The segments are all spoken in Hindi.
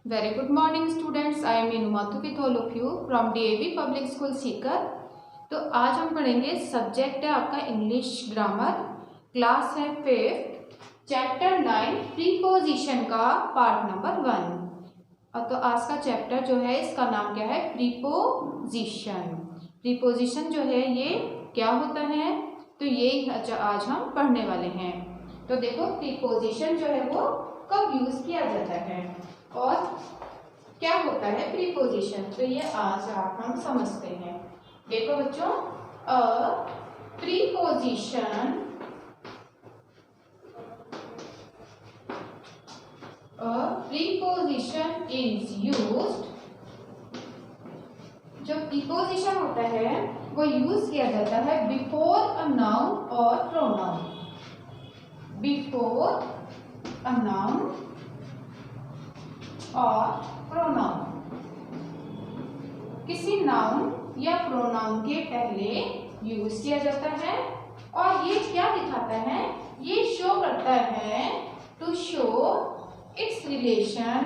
Very good morning students. I am Meenu Mathu with all of you from DAV Public School Sikar. तो आज हम पढ़ेंगे, सब्जेक्ट है आपका इंग्लिश ग्रामर, क्लास है 5th, चैप्टर 9 प्रीपोजिशन का पार्ट नंबर 1। और तो आज का चैप्टर जो है इसका नाम क्या है, प्रीपोजिशन। प्रीपोजिशन जो है ये क्या होता है, तो ये आज हम पढ़ने वाले हैं। तो देखो प्रीपोजिशन जो है वो कब यूज किया जाता है और क्या होता है प्रीपोजिशन, तो ये आज हम समझते हैं। देखो बच्चों, प्रीपोजिशन इज यूज्ड, जो प्रीपोजिशन होता है वो यूज किया जाता है बिफोर अ नाउन और प्रोनाउन। बिफोर अ नाउन और प्रोनाउन, किसी नाउन या प्रोनाउन के पहले यूज किया जाता है। और ये क्या दिखाता है, ये शो करता है, टू शो इट्स रिलेशन,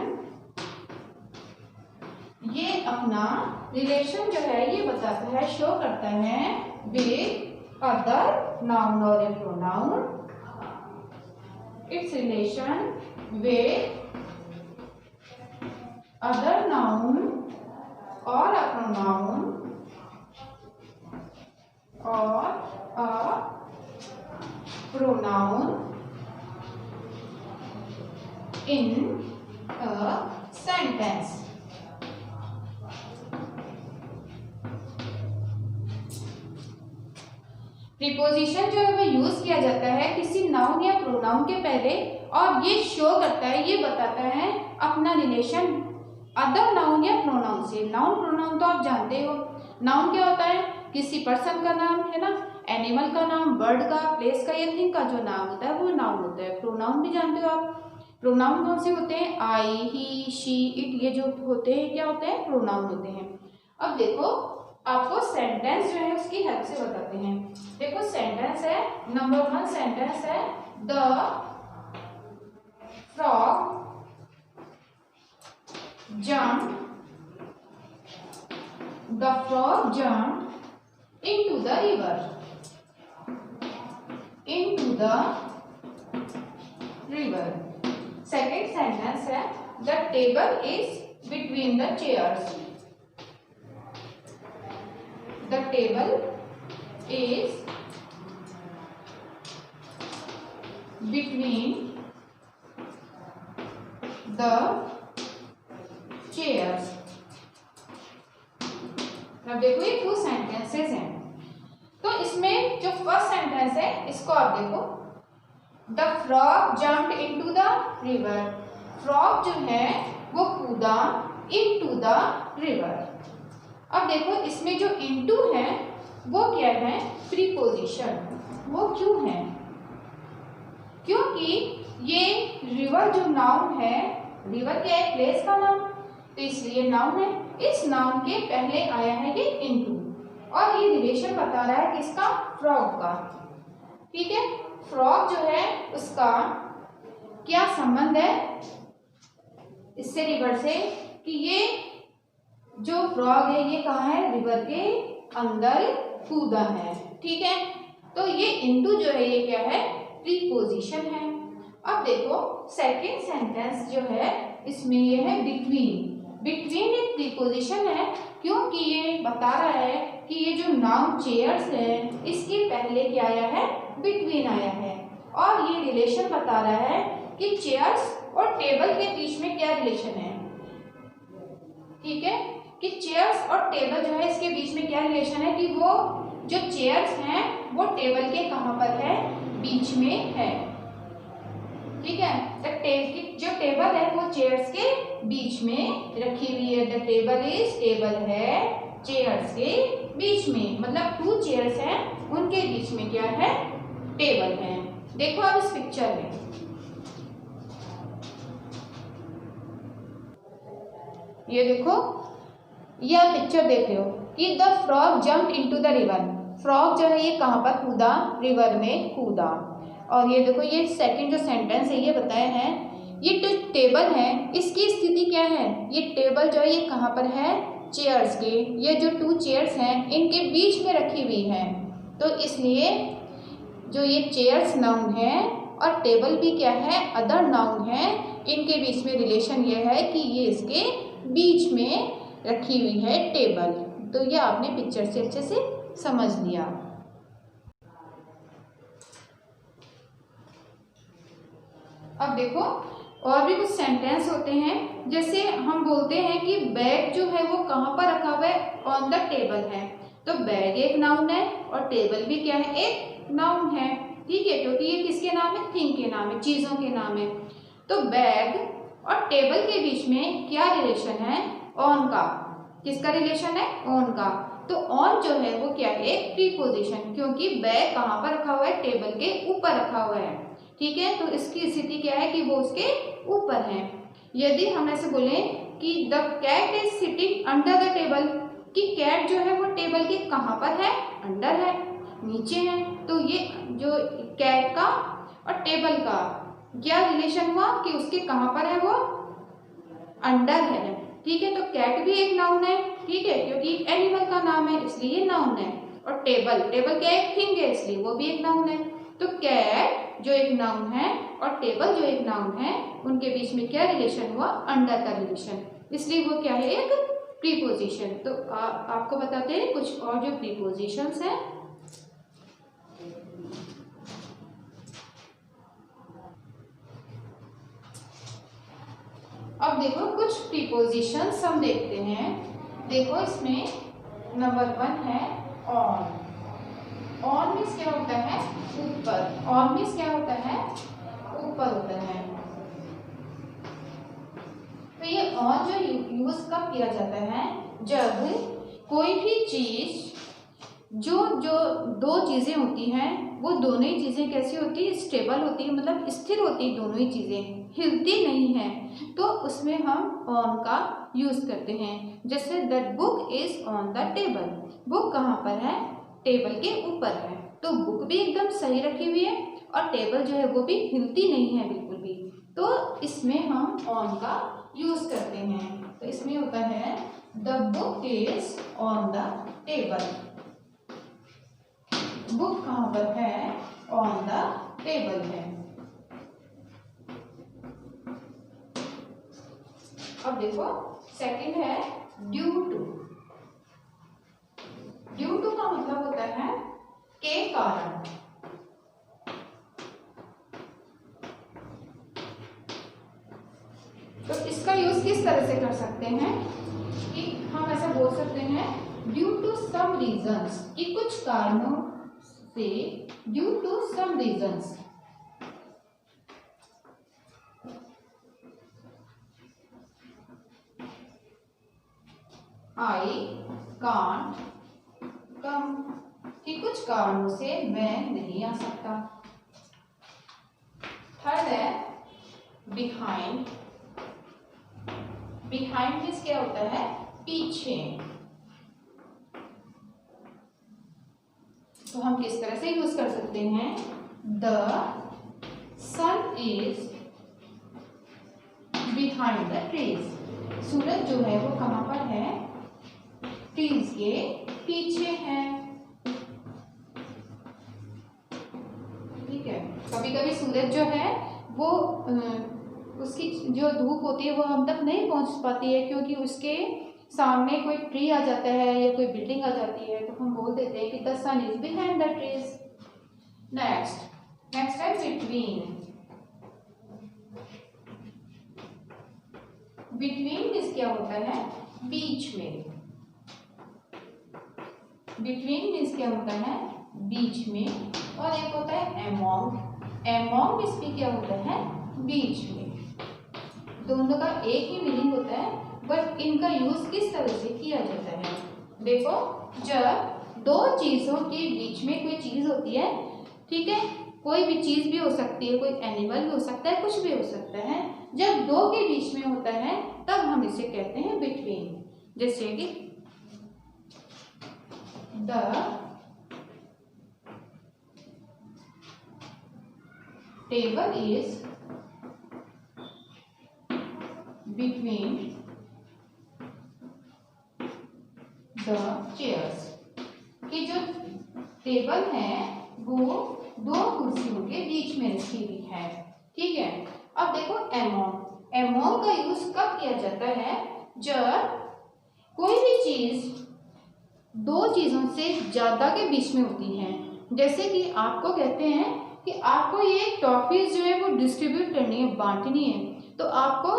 ये अपना रिलेशन जो है ये बताता है, शो करता है विद अदर नाउन और a pronoun, its relation with other noun or a pronoun or a pronoun in a sentence। Preposition जो है वो यूज किया जाता है किसी नाउन या प्रोनाउन के पहले, और ये शो करता है, ये बताता है अपना रिलेशन अदर नाउन या प्रोनाउन से। नाउन प्रोनाउन तो आप जानते हो, नाउन क्या होता है, किसी पर्सन का नाम है ना, एनिमल का नाम, बर्ड का, प्लेस का या थिंग का जो नाम होता है वो नाउन होता है। प्रोनाउन भी जानते हो आप, प्रोनाउन कौन से होते हैं, आई, ही, शी, इट, ये जो होते हैं क्या होते हैं, प्रोनाउन होते हैं। अब देखो आपको सेंटेंस जो है उसकी हेल्प से बताते हैं। देखो सेंटेंस है, नंबर 1 सेंटेंस है, the frog the frog jumped into the river, into the river। Second sentence है, the table is between the chairs, the table is between the chairs. अब देखो ये 2 सेंटेंसेस हैं, तो इसमें जो फर्स्ट सेंटेंस है इसको आप देखो, the frog jumped into the river. Frog जो है वो कूदा इनटू द रिवर। अब देखो इसमें जो इनटू है वो क्या है, प्रीपोजिशन। वो क्यों है, क्योंकि ये रिवर जो नाउन है, रिवर क्या है, प्लेस का नाम, तो इसलिए नाउन है। इस नाउन के पहले आया है ये इनटू, और ये रिलेशन बता रहा है किसका, फ्रॉग का। ठीक है, फ्रॉग जो है उसका क्या संबंध है इससे, रिवर से, कि ये जो फ्रॉग है ये कहाँ है, रिवर के अंदर कूदा है। ठीक है, तो ये इनटू जो है ये क्या है, प्रीपोजिशन है। अब देखो सेकेंड सेंटेंस जो है इसमें ये है बिटवीन। बिटवीन एक प्रीपोजिशन है, क्योंकि ये बता रहा है कि ये जो नाउन चेयर्स है इसके पहले क्या आया है, बिटवीन आया है, और ये रिलेशन बता रहा है कि चेयर्स और टेबल के बीच में क्या रिलेशन है। ठीक है, कि चेयर्स और टेबल जो है इसके बीच में क्या रिलेशन है, कि वो जो चेयर्स हैं वो टेबल के कहाँ पर है, बीच में है। ठीक है, जो टेबल है वो चेयर्स के बीच में रखी हुई है। द टेबल इज, टेबल है चेयर्स के बीच में, मतलब 2 चेयर्स हैं उनके बीच में क्या है, टेबल है। देखो अब इस पिक्चर में, ये देखो, ये आप पिक्चर देख रहे हो कि the frog jumped into the river. Frog जो है ये कहाँ पर कूदा, रिवर में कूदा। और ये देखो ये सेकंड जो सेंटेंस है ये बताया है ये जो टेबल है इसकी स्थिति क्या है, ये टेबल जो है ये कहाँ पर है, चेयर्स के, ये जो 2 चेयर्स हैं इनके बीच में रखी हुई है। तो इसलिए जो ये चेयर्स नाउन है और टेबल भी क्या है, अदर नाउन है, इनके बीच में रिलेशन ये है कि ये इसके बीच में रखी हुई है टेबल। तो ये आपने पिक्चर से अच्छे से समझ लिया। अब देखो और भी कुछ सेंटेंस होते हैं, जैसे हम बोलते हैं कि बैग जो है वो कहाँ पर रखा हुआ है, ऑन द टेबल है। तो बैग एक नाउन है और टेबल भी क्या है, एक नाउन है, ठीक है, क्योंकि ये किसके नाम है, थिंग के नाम है, चीजों के नाम है। तो बैग और टेबल के बीच में क्या रिलेशन है, ऑन का। किसका रिलेशन है, ऑन का। तो ऑन जो है वो क्या है, एक प्रीपोजिशन, क्योंकि बैग कहाँ पर रखा हुआ है, टेबल के ऊपर रखा हुआ है, ठीक है। तो इसकी स्थिति क्या है कि वो उसके ऊपर है। यदि हम ऐसे बोले कि the cat is sitting under the table, कि कैट जो है वो टेबल के कहाँ पर है, अंडर है, नीचे है। तो ये जो कैट का और टेबल का क्या रिलेशन हुआ कि उसके कहाँ पर है, वो अंडर है, ठीक है। तो कैट भी एक नाउन है, ठीक है, क्योंकि एनिमल का नाम है इसलिए नाउन है। और टेबल, टेबल क्या एक थिंग है इसलिए वो भी एक नाउन है। तो कैट जो एक नाउन है और टेबल जो एक नाउन है, उनके बीच में क्या रिलेशन हुआ, अंडर का रिलेशन, इसलिए वो क्या है, एक प्रीपोजिशन। तो आपको बताते हैं कुछ और जो प्रीपोजिशंस हैं। अब देखो कुछ प्रीपोजिशंस हम देखते हैं। देखो इसमें नंबर 1 है ऑन। ऑन मीन्स क्या होता है, ऊपर। ऑन मीन्स क्या होता है, ऊपर होता है। तो ये ऑन जो यूज कब किया जाता है, जब कोई भी चीज जो दो चीजें होती हैं, वो दोनों ही चीजें कैसी होती है, स्टेबल होती है, मतलब स्थिर होती है, दोनों ही चीजें हिलती नहीं है, तो उसमें हम ऑन का यूज करते हैं। जैसे that book is on the table, book कहाँ पर है, टेबल के ऊपर है। तो बुक भी एकदम सही रखी हुई है और टेबल जो है वो भी हिलती नहीं है बिल्कुल भी, तो इसमें हम ऑन का यूज करते हैं। तो इसमें होता है the book is on the table, book कहाँ पर है, ऑन द टेबल है। अब देखो सेकंड है ड्यू टू। ड्यू टू का मतलब होता है के कारण। तो इसका यूज किस तरह से कर सकते हैं कि हम ऐसा बोल सकते हैं ड्यू टू सम रीजंस, कि कुछ कारणों से, due to some reasons. I can't come, कि कुछ कारणों से मैं नहीं आ सकता। थर्ड है बिहाइंड। बिहाइंड मीन्स क्या होता है, पीछे। तो हम किस तरह से यूज कर सकते हैं, the sun is behind the trees, सूरज जो है वो कहाँ पर है, ट्रीज के पीछे है, ठीक है। कभी कभी सूरज जो है वो उसकी जो धूप होती है वो हम तक नहीं पहुंच पाती है, क्योंकि उसके सामने कोई ट्री आ जाता है या कोई बिल्डिंग आ जाती है, तो हम बोल देते हैं कि the sun is behind the trees. Next है बिटवीन। बिटवीन मीन्स क्या होता है, बीच में। बिटवीन मीन्स क्या होता है, बीच में। और एक होता है अमॉन्ग। अमॉन्ग मीन्स भी क्या होता है, बीच में। दोनों का एक ही मीनिंग होता है, बट इनका यूज किस तरह से किया जाता है। देखो जब दो चीजों के बीच में कोई चीज होती है, ठीक है, कोई भी चीज भी हो सकती है, कोई एनिमल भी हो सकता है, कुछ भी हो सकता है, जब दो के बीच में होता है तब हम इसे कहते हैं बिटवीन। जैसे कि the table is between the chairs, कि जो टेबल है वो दो कुर्सियों के बीच में रखी हुई है। ठीक है, अब देखो एमोंग। एमोंग का यूज कब किया जाता है? जब कोई भी चीज दो चीजों से ज्यादा के बीच में होती है। जैसे कि आपको कहते हैं कि आपको ये टॉफीज जो है वो डिस्ट्रीब्यूट करनी है, बांटनी है, तो आपको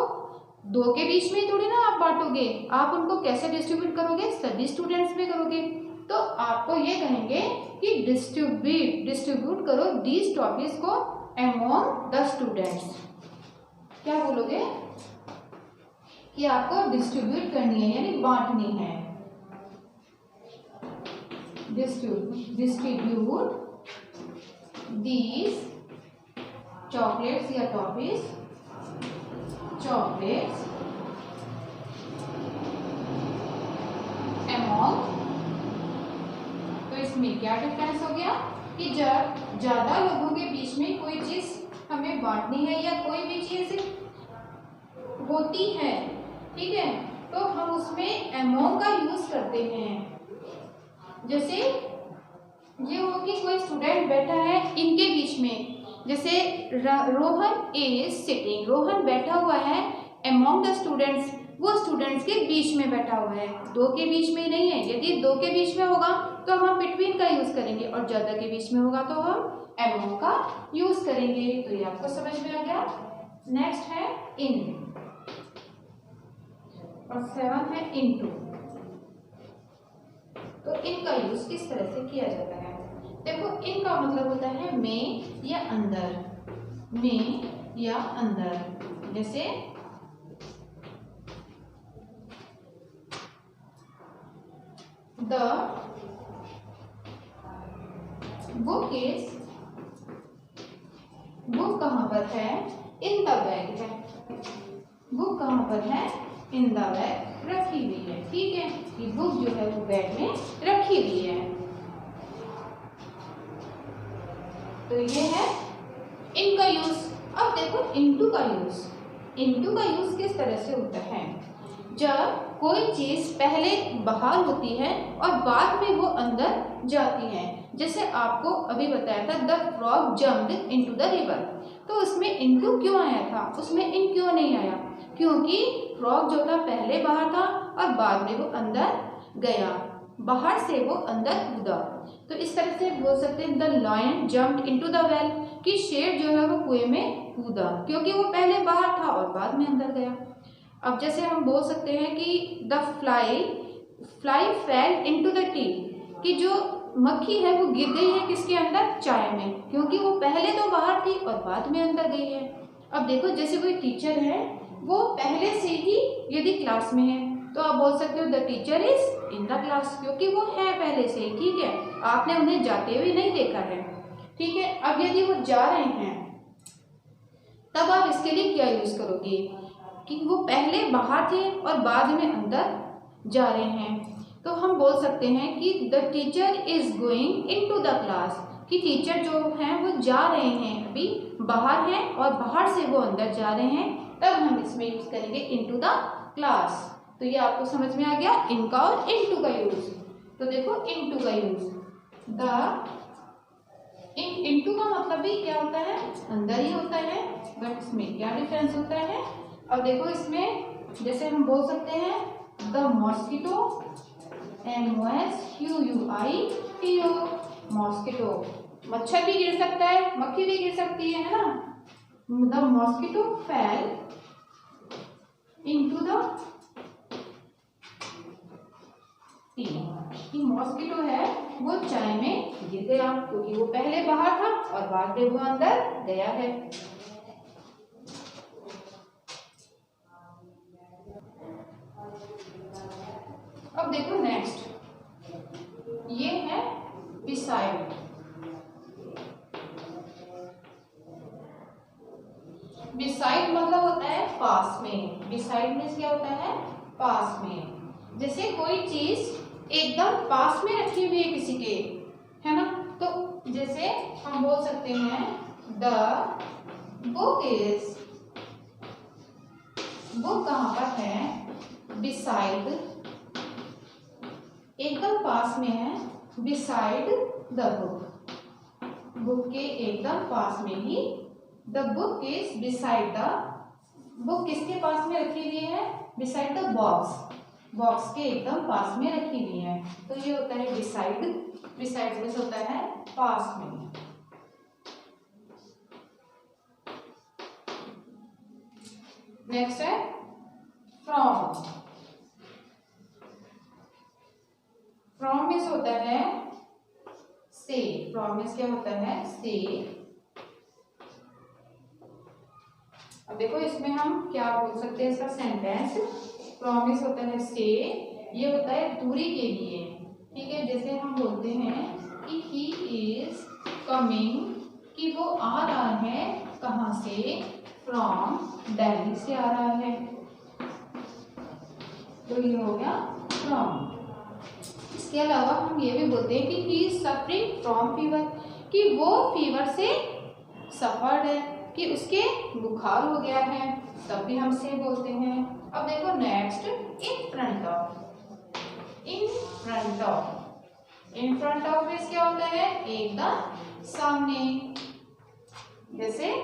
दो के बीच में थोड़ी ना आप बांटोगे, आप उनको कैसे डिस्ट्रीब्यूट करोगे? सभी स्टूडेंट्स में करोगे। तो आपको ये कहेंगे कि डिस्ट्रीब्यूट करो दीज टॉफीज को अमॉन्ग द स्टूडेंट्स। क्या बोलोगे? कि आपको डिस्ट्रीब्यूट करनी है यानी बांटनी है। डिस्ट्रीब्यूट दीज चॉकलेट्स या टॉफीज, चॉकलेट्स अमॉन्ग। तो इसमें क्या डिफरेंस हो गया कि जब ज्यादा लोगों के बीच में कोई चीज हमें बांटनी है या कोई भी चीज होती है, ठीक है, तो हम उसमें अमॉन्ग का यूज करते हैं। जैसे ये हो कि कोई स्टूडेंट बैठा है इनके बीच में, जैसे रोहन इज सिटिंग, रोहन बैठा हुआ है अमॉन्ग द स्टूडेंट्स, वो स्टूडेंट्स के बीच में बैठा हुआ है, दो के बीच में नहीं है। यदि दो के बीच में होगा तो हम बिटवीन का यूज करेंगे और ज्यादा के बीच में होगा तो हम अमॉन्ग का यूज करेंगे। तो ये आपको समझ में आ गया। नेक्स्ट है इन और 7 है इनटू। तो इनका यूज किस तरह से किया जाता है? देखो, इनका मतलब होता है में या अंदर, में या अंदर। जैसे द बुक इज, बुक कहां पर है? इन द बैग है। बुक कहां पर है? इन द बैग रखी हुई है। ठीक है, ये बुक जो है वो बैग में रखी हुई है। तो ये है इन का यूज। अब देखो इनटू का यूज। इनटू का यूज किस तरह से होता है? जब कोई चीज पहले बाहर होती है और बाद में वो अंदर जाती है। जैसे आपको अभी बताया था the frog jumped into the river, तो उसमें इनटू क्यों आया था? उसमें इन क्यों नहीं आया? क्योंकि फ्रॉग जो था पहले बाहर था और बाद में वो अंदर गया, बाहर से वो अंदर कूदा। तो इस तरह से बोल सकते हैं the lion jumped into the well, कि शेर जो है वो कुएं में कूदा क्योंकि वो पहले बाहर था और बाद में अंदर गया। अब जैसे हम बोल सकते हैं कि the fly fail into the T, कि जो मक्खी है वो गिर गई है किसके अंदर? चाय में, क्योंकि वो पहले तो बाहर थी और बाद में अंदर गई है। अब देखो, जैसे कोई टीचर है वो पहले से ही यदि क्लास में है तो आप बोल सकते हो the teacher is in the class, क्योंकि वो है पहले से ही। ठीक है, आपने उन्हें जाते हुए नहीं देखा है। ठीक है, अब यदि वो जा रहे हैं तब आप इसके लिए क्या यूज करोगे? कि वो पहले बाहर थे और बाद में अंदर जा रहे हैं, तो हम बोल सकते हैं कि the teacher is going into the class, कि टीचर जो हैं वो जा रहे हैं, अभी बाहर हैं और बाहर से वो अंदर जा रहे हैं, तब हम इसमें यूज करेंगे इनटू द क्लास। तो ये आपको समझ में आ गया इनका और इनटू का यूज। तो देखो इनटू का यूज, द इनटू का मतलब भी क्या होता है? अंदर ही होता है, बट इसमें क्या डिफरेंस होता है? अब देखो इसमें जैसे हम बोल सकते हैं द मॉस्किटो, MOSQUITO, मॉस्किटो, मच्छर भी गिर सकता है, मक्खी भी गिर सकती है ना। The mosquito fail into the T, कि मॉस्किटो है वो चाय में गिर गया क्योंकि वो पहले बाहर था और बाद में वो अंदर गया है। अब देखो नेक्स्ट, ये है बिसाइड। बिसाइड मतलब होता है पास में। बिसाइड में क्या होता है? पास में। जैसे कोई चीज एकदम पास में रखी हुई है किसी के, है ना, तो जैसे हम बोल सकते हैं द बुक इज वो कहाँ पर है, बिसाइड, एकदम पास में है, बिसाइड द बुक, बुक के एकदम पास में ही, the book is beside the, book किसके पास में रखी हुई है, बिसाइड द बॉक्स, बॉक्स के एकदम पास में रखी हुई है। तो ये होता है बिसाइड, बिसाइड में होता है पास में। नेक्स्ट है फ्रॉम, फ्रॉम मीन्स होता है से, फ्रॉम मीन्स क्या होता है, से। अब देखो इसमें हम क्या बोल सकते हैं इसका सेंटेंस, फ्रॉम मीन्स होता है से, ये होता है दूरी के लिए, ठीक है। जैसे हम बोलते हैं कि ही इज कमिंग, कि वो आ रहा है कहाँ से, फ्रॉम दिल्ली से आ रहा है, तो ये हो गया फ्रॉम। इसके अलावा हम ये भी बोलते हैं कि he is suffering from fever, कि वो फीवर से सफर्ड है, कि उसके बुखार हो गया है, तब भी हम से बोलते हैं। अब देखो next, in front of, in front of, in front of means क्या होता है, एकदम सामने। जैसे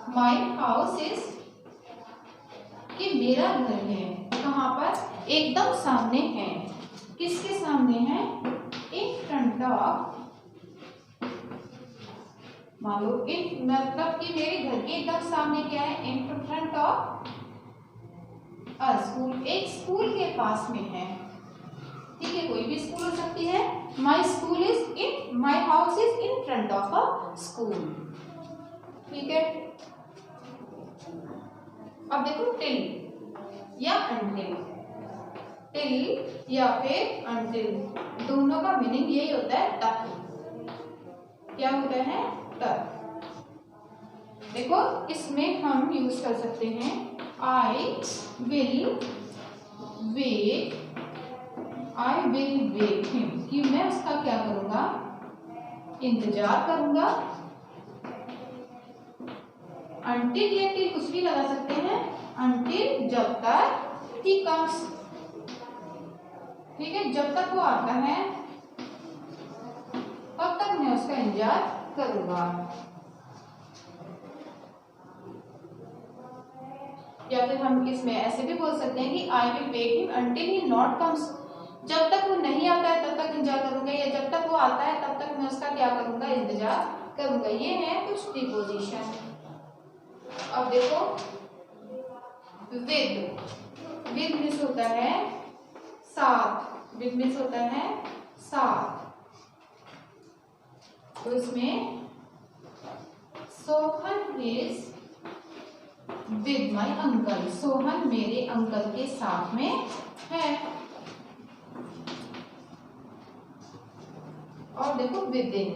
माई हाउस इज, कि मेरा घर है कहाँ पर, एकदम सामने है, किसके सामने है, इन फ्रंट ऑफ, मान लो इन मतलब कि मेरे घर के एकदम सामने क्या है, in front of a school, एक स्कूल के पास में है, ठीक है, कोई भी स्कूल हो सकती है। My school is in, my house is in front of a school, ठीक है। अब देखो टिल या अंटिल, टिल या फिर अंटिल, दोनों का मीनिंग यही होता है तक, क्या होता है, तक। देखो इसमें हम यूज कर सकते हैं I will wait, I will wait him, कि मैं उसका क्या करूंगा, इंतजार करूंगा। अंटिल या टिल कुछ भी लगा सकते हैं, अंटिल जब तक ही कम्स, ठीक है, जब तक वो आता है तब तक मैं उसका इंतजार करूंगा। या फिर हम इसमें ऐसे भी बोल सकते हैं कि I will wait him until he not comes, जब तक वो नहीं आता है तब तक इंतजार करूंगा, या जब तक वो आता है तब तक मैं उसका क्या करूंगा, इंतजार करूंगा। ये है कुछ प्रीपोजिशन। अब देखो विद, विद मीन्स होता है साथ, विद मीन्स होता है साथ, तो इसमें Sohan is with my uncle, Sohan मेरे अंकल के साथ में है। और देखो विदिन,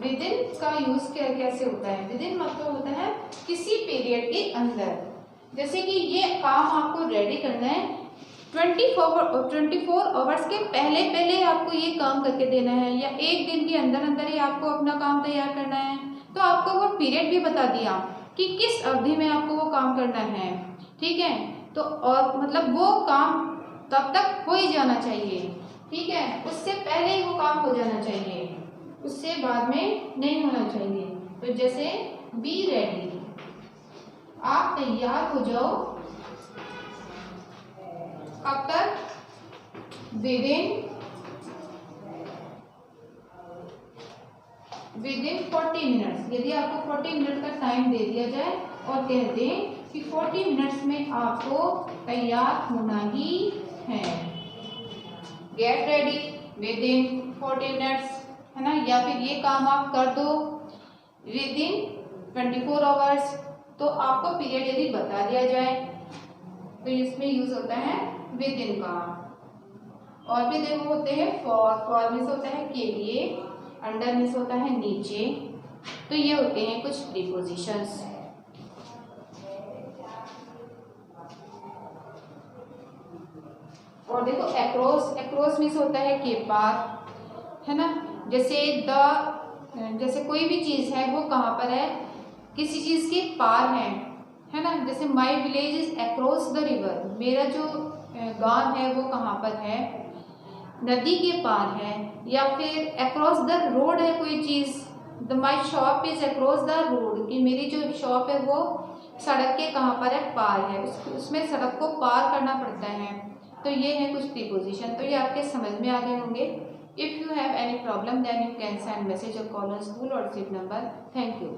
विदिन का यूज कैसे होता है, विदिन मतलब होता है किसी पीरियड के अंदर। जैसे कि ये काम आपको रेडी करना है 24 आवर्स के पहले पहले आपको ये काम करके देना है, या एक दिन के अंदर अंदर ही आपको अपना काम तैयार करना है, तो आपको वो पीरियड भी बता दिया कि किस अवधि में आपको वो काम करना है, ठीक है। तो और मतलब वो काम तब तक हो ही जाना चाहिए, ठीक है, उससे पहले ही वो काम हो जाना चाहिए, उससे बाद में नहीं होना चाहिए। तो जैसे बी रेडी, आप तैयार हो जाओ, कब तक, विदिन 40 मिनट्स। यदि आपको 40 मिनट का टाइम दे दिया जाए और कह दें कि 40 मिनट्स में आपको तैयार होना ही है, गेट रेडी विदिन 40 मिनट्स, है ना, या फिर ये काम आप कर दो विदिन 24 आवर्स, तो आपको पीरियड यदि बता दिया जाए तो इसमें यूज होता है विदिन का। और भी देखो होते हैं फॉर मीन्स होता है के लिए, अंडर मीन्स होता है नीचे, तो ये होते हैं कुछ प्रीपोजिशंस। और देखो अक्रॉस, अक्रॉस मीन्स होता है के पार, है ना, जैसे जैसे कोई भी चीज है वो कहाँ पर है, किसी चीज के पार है है ना। जैसे my village is across the river, मेरा जो गांव है वो कहाँ पर है, नदी के पार है। या फिर अक्रॉस द रोड है कोई चीज़, the my shop is across the road, कि मेरी जो शॉप है वो सड़क के कहाँ पर है, पार है, उसमें सड़क को पार करना पड़ता है। तो ये है कुछ प्रीपोजिशन, तो ये आपके समझ में आ गए होंगे। If you have any problem then you can send message और call on school WhatsApp number. Thank you.